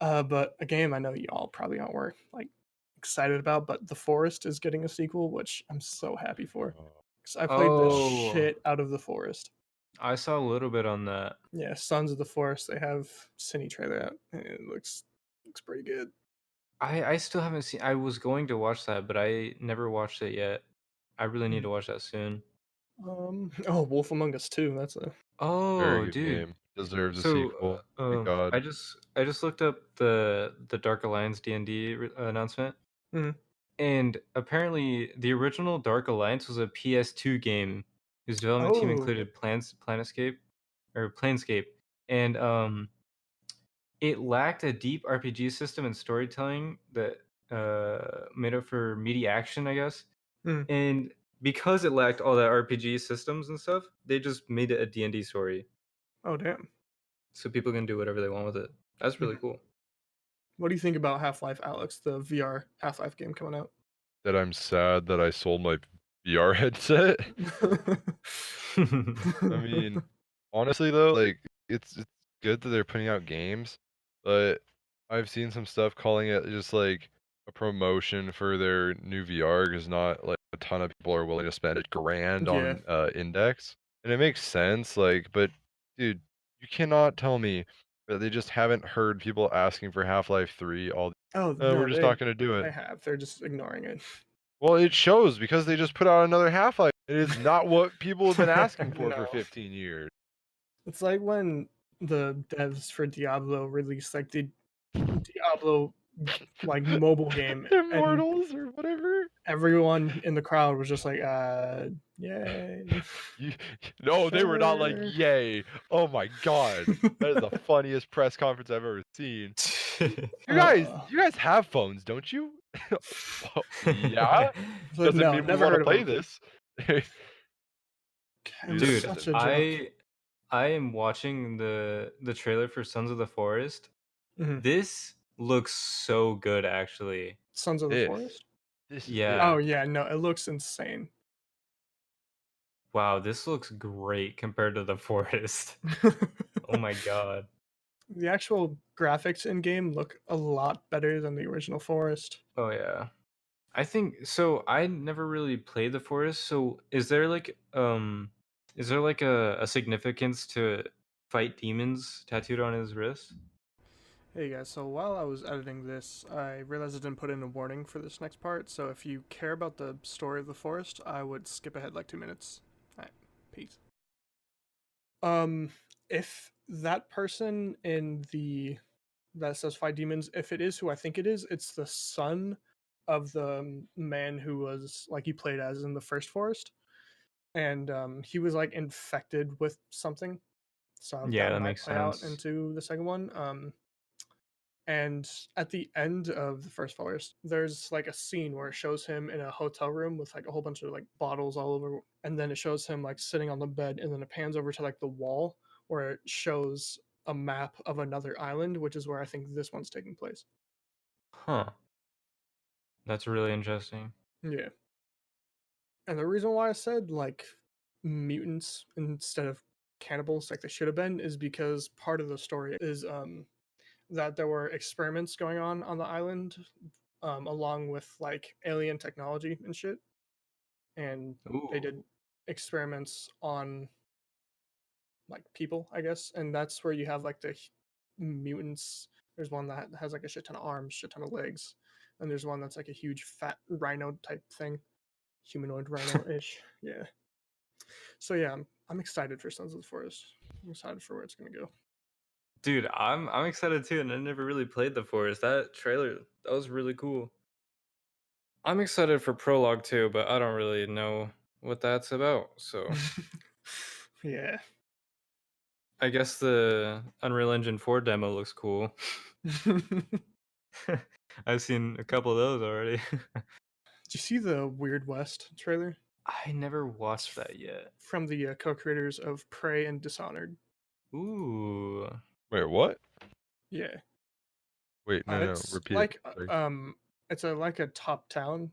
But a game I know y'all probably aren't like excited about, but The Forest is getting a sequel, which I'm so happy for. Because I played the Oh, shit out of The Forest. I saw a little bit on that. Yeah, Sons of the Forest. They have cine trailer out, and it looks pretty good. I still haven't seen. I was going to watch that, but I never watched it yet. I really need to watch that soon. Oh, Wolf Among Us 2. That's a Oh, Very good dude. game. Deserves a So, sequel. Thank God. I just looked up the Dark Alliance D&D announcement, Mhm. and apparently the original Dark Alliance was a PS2 game whose development team Oh, included Planescape, and it lacked a deep RPG system and storytelling that made up for meaty action, I guess. Mhm. And because it lacked all that RPG systems and stuff, they just made it a D&D story, oh damn. so people can do whatever they want with it. That's really Mhm. cool. What do you think about Half-Life Alex, the VR Half-Life game coming out? That I'm sad that I sold my VR headset. I mean, honestly though, like it's good that they're putting out games, but I've seen some stuff calling it just like a promotion for their new VR because not like a ton of people are willing to spend $1,000 Yeah. on Index. And it makes sense, like, but dude, you cannot tell me that they just haven't heard people asking for Half-Life 3 all Oh we're no, just not gonna do it. they have. They're just ignoring it. Well, it shows because they just put out another Half-Life. It is not what people have been asking for No. 15 years. It's like when the devs for Diablo released like the Diablo like mobile game, and Immortals or whatever. everyone in the crowd was just like, yay. No, they were not like, Sure. yay. Oh my god. That is the funniest press conference I've ever seen. You guys have phones, don't you? Well, yeah. So, Doesn't no, mean we never want to heard of play them. this. It was Dude, such a joke. I am watching the trailer for Sons of the Forest. Mhm. This looks so good, actually. Sons of the Forest? This Yeah. Oh yeah, no, it looks insane. Wow, this looks great compared to the Forest. Oh my god. The actual graphics in game look a lot better than the original Forest. Oh yeah. I think so. I never really played the Forest. So is there like a significance to fight demons tattooed on his wrist? Hey guys, so while I was editing this, I realized I didn't put in a warning for this next part, so if you care about the story of the forest, I would skip ahead like 2 minutes. Alright, peace. If that person in the that says fight demons, if it is who I think it is, it's the son of the man who was like he played as in the first forest. And he was like infected with something. So Yeah, that that might makes play out sense. into the second one. And at the end of the first forest, there's like a scene where it shows him in a hotel room with like a whole bunch of like bottles all over, and then it shows him like sitting on the bed, and then it pans over to like the wall where it shows a map of another island, which is where I think this one's taking place. Huh. That's really interesting. Yeah. And the reason why I said like mutants instead of cannibals like they should have been is because part of the story is that there were experiments going on the island along with like alien technology and shit, and they did Ooh. experiments on like people, I guess, and that's where you have like the mutants. There's one that has like a shit ton of arms, shit ton of legs, and there's one that's like a huge fat rhino type thing, humanoid rhino ish. Yeah. So yeah, I'm excited for Sons of the Forest. I'm excited for where it's gonna go. Dude, I'm excited too, and I never really played the Forest. That trailer, that was really cool. I'm excited for Prologue too, but I don't really know what that's about. So Yeah. I guess the Unreal Engine 4 demo looks cool. I've seen a couple of those already. Did you see the Weird West trailer I never watched that yet. from the co-creators of Prey and Dishonored? Ooh. Wait, what? Yeah. Wait, no, It's repeat it. like Sorry. it's like a top-down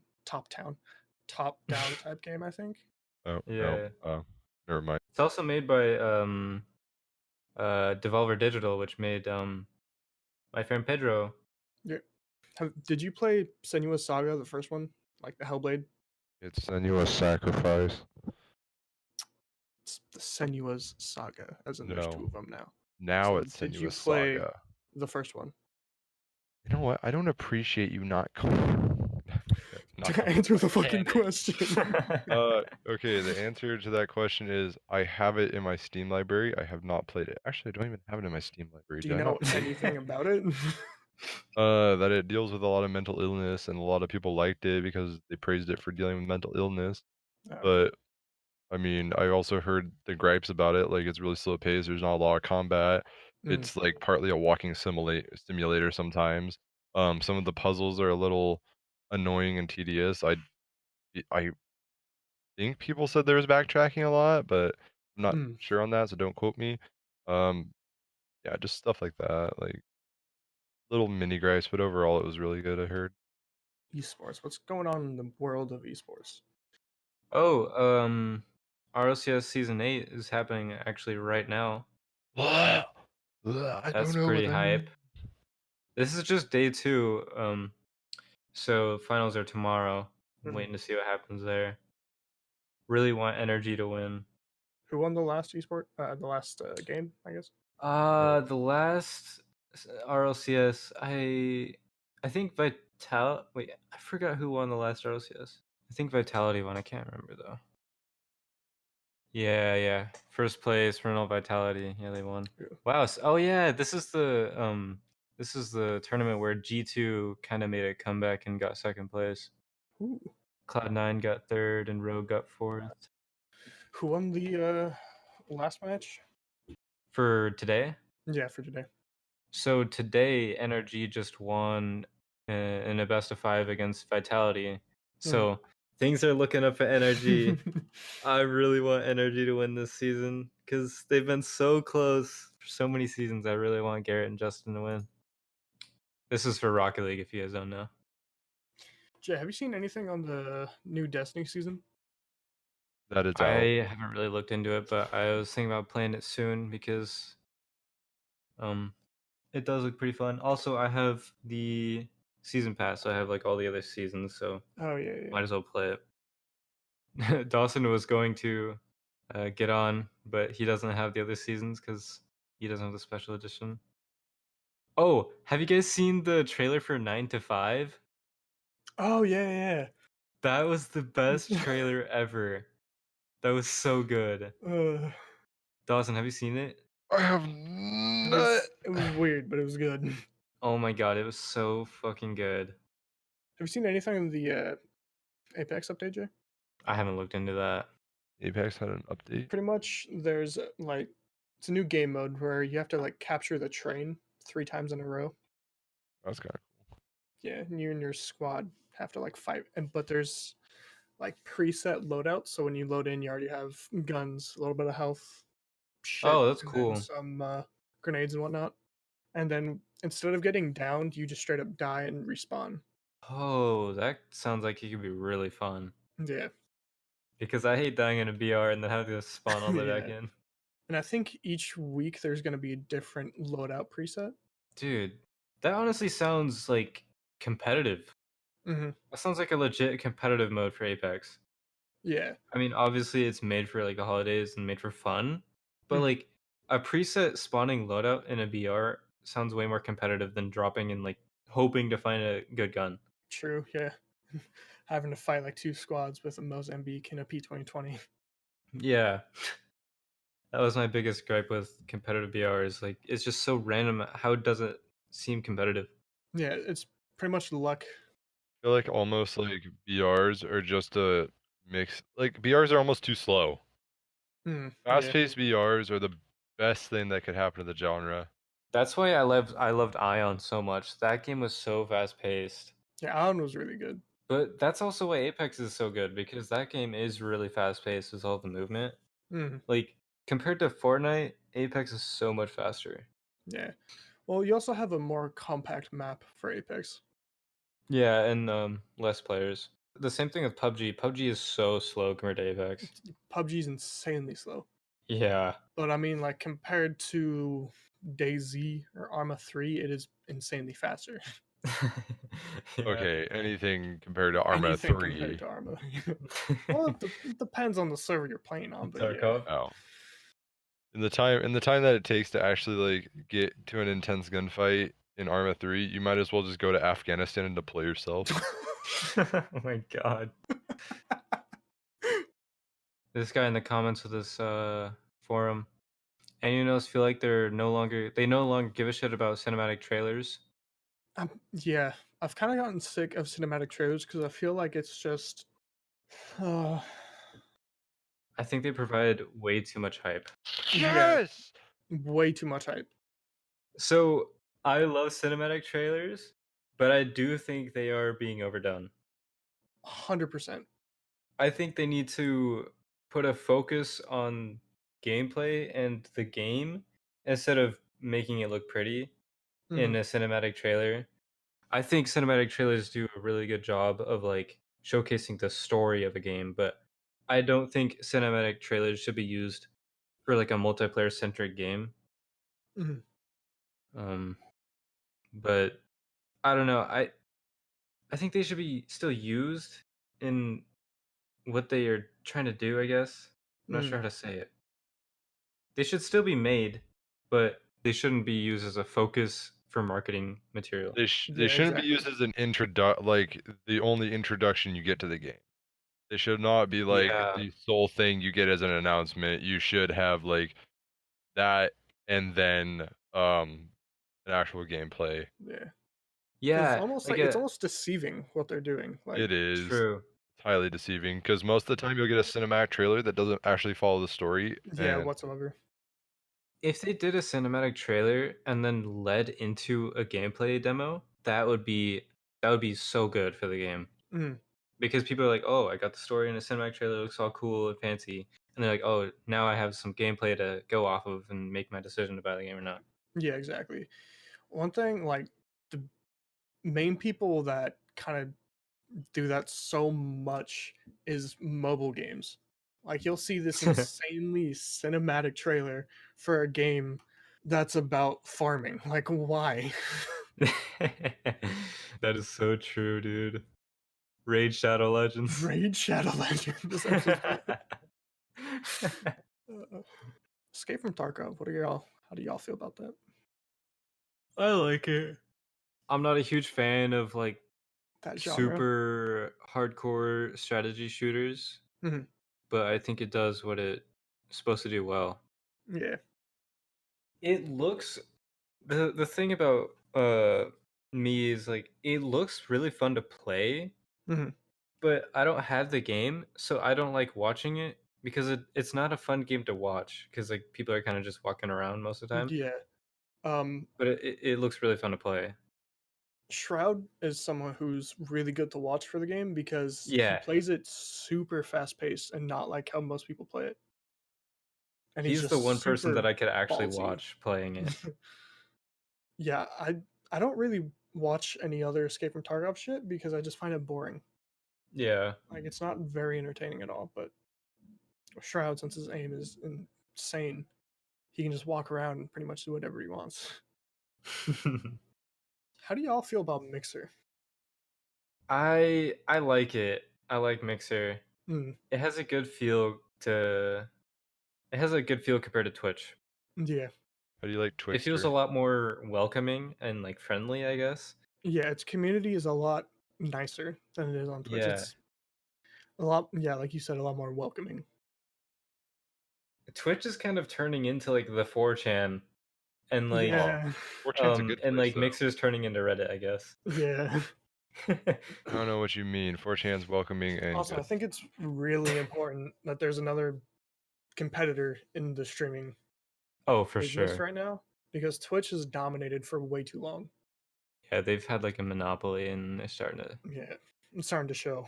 type game, I think. Oh, Yeah. no. Never mind. It's also made by Devolver Digital, which made My Friend Pedro. Yeah. Did you play Senua's Saga, the first one, like the Hellblade? It's Senua's Sacrifice. It's the Senua's Saga, as in there's two No. of them now. Now So it's did you Senua's play Saga. the first one? You know what? I don't appreciate you not Answer the fucking Panic. question. Okay, the answer to that question is I have it in my Steam library. I have not played it. Actually, I don't even have it in my Steam library. Do Did you I know not play it? anything about it? That it deals with a lot of mental illness, and a lot of people liked it because they praised it for dealing with mental illness. Okay. But I mean, I also heard the gripes about it, like it's really slow paced. There's not a lot of combat. It's like partly a walking simulator sometimes. Some of the puzzles are a little annoying and tedious. I think people said there was backtracking a lot, but I'm not Mm. sure on that, so don't quote me. Yeah, just stuff like that, like little mini gripes, but overall it was really good, I heard. Esports. What's going on in the world of esports? Oh, RLCS Season 8 is happening actually right now. I That's don't know pretty what that hype. means. This is just day 2. So finals are tomorrow. I'm Mhm. waiting to see what happens there. Really want Energy to win. Who won the last esport? The last game, I guess. The last RLCS, I think Wait, I forgot who won the last RLCS. I think Vitality won. I can't remember though. Yeah. First place, Renal Vitality. Yeah, they won. Yeah. Wow. Oh yeah, this is the tournament where G2 kind of made a comeback and got second place. Ooh. Cloud9 got third and Rogue got fourth. Who won the last match? For today? Yeah, for today. So today, Energy just won in a best of 5 against Vitality. So things are looking up for Energy. I really want Energy to win this season because they've been so close for so many seasons. I really want Garrett and Justin to win. This is for Rocket League, if you guys don't know. Jay, have you seen anything on the new Destiny season? That it's I out. haven't really looked into it, but I was thinking about playing it soon because it does look pretty fun. Also, I have the season pass, so I have like all the other seasons, so Oh yeah. might as well play it. Dawson was going to get on, but he doesn't have the other seasons because he doesn't have the special edition. Oh, have you guys seen the trailer for 9 to 5? Oh yeah. That was the best trailer ever. That was so good. Dawson, have you seen it? I have It not. was weird, but it was good. Have Oh my god, it was so fucking good. you seen anything in the Apex update, Jay? I haven't looked into that. Apex had an update. Pretty much, there's like it's a new game mode where you have to like capture the train 3 times in a row. That's kind of cool. Yeah, and you and your squad have to like fight, but there's like preset loadouts. So when you load in, you already have guns, a little bit of health, shit, Oh, that's and then cool. some grenades and whatnot. And then instead of getting downed, you just straight up die and respawn. Oh, that sounds like it could be really fun. Yeah. Because I hate dying in a BR and then having to spawn all the way back Yeah. in. And I think each week there's going to be a different loadout preset. Dude, that honestly sounds like competitive. Mm-hmm. That sounds like a legit competitive mode for Apex. Yeah. I mean, obviously it's made for like the holidays and made for fun, but like a preset spawning loadout in a BR sounds way more competitive than dropping and like hoping to find a good gun. True, yeah. Having to fight like 2 squads with a Mozambique and a P2020. Yeah. That was my biggest gripe with competitive BR is like it's just so random. How does it seem competitive? Yeah, it's pretty much luck. I feel like almost like BRs are just a mix. Like BRs are almost too slow. Yeah. Fast-paced BRs are the best thing that could happen to the genre. That's why I loved Ion so much. That game was so fast paced. Yeah, Alan was really good. But that's also why Apex is so good because that game is really fast paced with all the movement. Mm, Like compared to Fortnite, Apex is so much faster. yeah. Well, you also have a more compact map for Apex. Yeah, and less players. The same thing with PUBG. PUBG is so slow compared to Apex. PUBG is insanely slow. Yeah. But I mean, like compared to DayZ or Arma 3, it is insanely faster. Yeah. Okay, anything compared to Arma Anything 3. compared to Arma. Well, it depends on the server you're playing on, but yeah. Tarkov. Oh. In the time that it takes to actually like get to an intense gunfight in Arma 3, you might as well just go to Afghanistan and deploy yourself. Oh my god. This guy in the comments of this forum. Any of us feel like they no longer give a shit about cinematic trailers. Yeah, I've kind of gotten sick of cinematic trailers because I feel like it's just uh, I think they provide way too much hype. Yes! way too much hype. So I love cinematic trailers, but I do think they are being overdone. 100%. I think they need to put a focus on gameplay and the game instead of making it look pretty in a cinematic trailer. I think cinematic trailers do a really good job of like showcasing the story of a game, but I don't think cinematic trailers should be used for like a multiplayer centric game. Mhm. Um, but I don't know. I think they should be still used in what they are trying to do, I guess. I'm not sure how to say it. They should still be made, but they shouldn't be used as a focus for marketing material. They Yeah, shouldn't be exactly. used as an like the only introduction you get to the game. They should not be like Yeah. the sole thing you get as an announcement. You should have like that and then an actual gameplay. Yeah. Because Yeah, almost like like it's a almost deceiving what they're doing. Like, It is. true. It's highly deceiving because most of the time you'll get a cinematic trailer that doesn't actually follow the story. yeah, And whatsoever. If they did a cinematic trailer and then led into a gameplay demo, that would be so good for the game. Mm. Because people are like, "Oh, I got the story in a cinematic trailer, it looks all cool and fancy." And they're like, "Oh, now I have some gameplay to go off of and make my decision to buy the game or not." Yeah, exactly. One thing, like the main people that kind of do that so much is mobile games. Like you'll see this insanely cinematic trailer for a game that's about farming. Like why? That is so true, dude. Raid Shadow Legends. Raid Shadow Legend. This episode's Escape from Tarkov. What are y'all? How do y'all feel about that? I like it. I'm not a huge fan of like That genre. super hardcore strategy shooters, Mhm. but I think it does what it's supposed to do well. Yeah. It looks the thing about me is like it looks really fun to play, Mhm. but I don't have the game, so I don't like watching it because it's not a fun game to watch because like people are kind of just walking around most of the time. Yeah. But it looks really fun to play. Shroud is someone who's really good to watch for the game because he Yeah, plays it super fast paced and not like how most people play it. And he's he's the just one person that super I could actually ballsy. watch playing it. Yeah, I don't really watch any other Escape from Tarkov shit because I just find it boring. Yeah. Like it's not very entertaining at all. But Shroud, since his aim is insane, he can just walk around and pretty much do whatever he wants. How do y'all feel about Mixer? I like it. I like Mixer. Mm, It has a good feel to it has a good feel compared to Twitch. yeah, how do you like It feels a Twixter? lot more welcoming and like friendly, I guess. yeah. Its community is a lot nicer than it is on Twitch. Yeah. It's a lot, yeah, like you said, a lot more welcoming. Twitch is kind of turning into like the 4chan, and like Yeah. 4chan's a good and place, like though. Mixer's turning into Reddit, I guess. Yeah. I don't know what you mean. 4chan's welcoming and Also, I good. think it's really important that there's another competitor in the streaming Oh, for business sure. right now, because Twitch has dominated for way too long. Yeah, they've had like a monopoly, and they're starting to. Yeah, it's starting to show.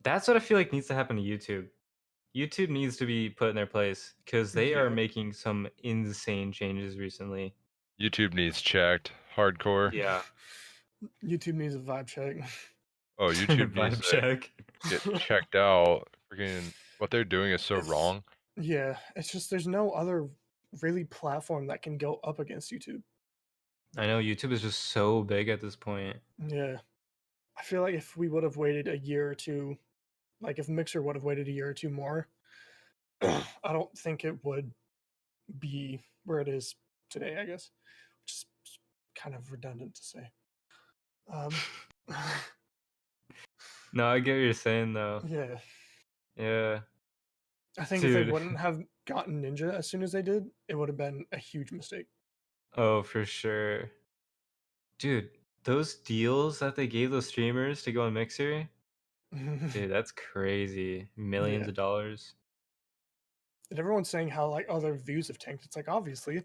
That's what I feel like needs to happen to YouTube. YouTube needs to be put in their place because they are Yeah. making some insane changes recently. YouTube needs checked. Hardcore. Yeah. YouTube needs a vibe check. Oh, YouTube needs Vibe to check. get checked out. Freaking what they're doing is so It's- wrong. Yeah, it's just there's no other really platform that can go up against YouTube. I know YouTube is just so big at this point. Yeah. I feel like if we would have waited a year or two, like if Mixer would have waited a year or two more, I don't think it would be where it is today, I guess, which is kind of redundant to say. No, I get what you're saying though. Yeah. Yeah. I think if they Dude. wouldn't have gotten Ninja as soon as they did, it would have been a huge mistake. Oh, for sure. Dude, those deals that they gave those streamers to go on Mixer, dude, that's crazy. Millions Yeah. of dollars. And everyone's saying how like other views have tanked. It's like obviously,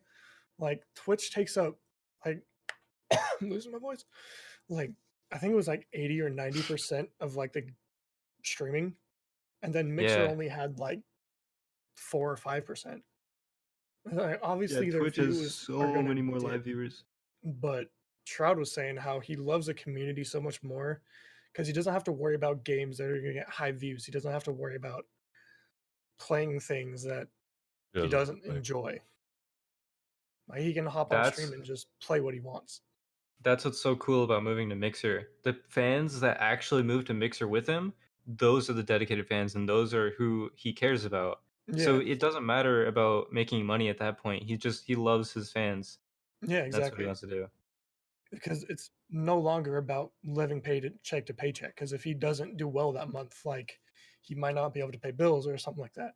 like Twitch takes up like I'm losing my voice. Like I think it was like 80 or 90% of like the streaming, and then Mixer Yeah. only had like 4 or 5%. Like, obviously, Yeah, their Twitch has views so are gonna many more dip, live viewers. but Shroud was saying how he loves the community so much more because he doesn't have to worry about games that are going to get high views. He doesn't have to worry about playing things that he doesn't enjoy. Like he can hop on stream and just play what he wants. That's what's so cool about moving to Mixer. The fans that actually move to Mixer with him, those are the dedicated fans, and those are who he cares about. Yeah. So it doesn't matter about making money at that point. He loves his fans. Yeah, exactly. That's what he wants to do. Because it's no longer about living check to paycheck. Because if he doesn't do well that month, like he might not be able to pay bills or something like that.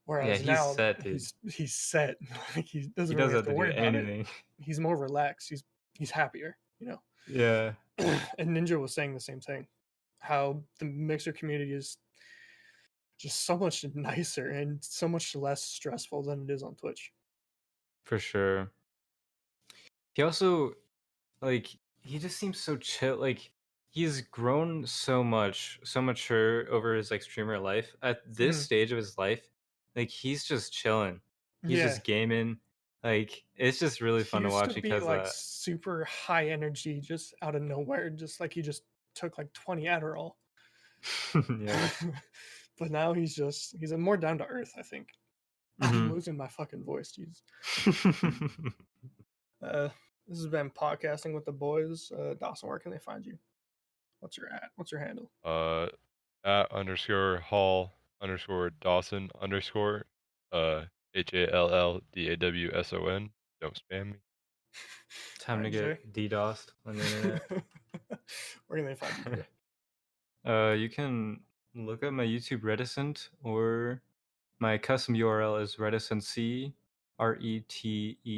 Whereas he's now set, dude. he's set. Like he doesn't He really doesn't have to worry about anything. it. He's more relaxed. He's happier, you know. Yeah. And Ninja was saying the same thing. How the Mixer community is just so much nicer and so much less stressful than it is on Twitch. For sure. He also, like, he just seems so chill. Like, he's grown so much, so mature over his like streamer life. At this stage of his life, like he's just chilling. He's just gaming. Like, it's just really fun to watch because like super high energy, just out of nowhere, just like he just took like 20 Adderall. Yeah. But now he's a more down to earth, I think. I'm losing my fucking voice, jeez. This has been Podcasting with the Boys. Dawson, where can they find you? What's your handle? At _ Hall _ Dawson _ HALLDAWSON. Don't spam me. Time to get DDoSed on the internet. Where can they find you? You can look up my YouTube Reticent, or my custom URL is reticentc, RETE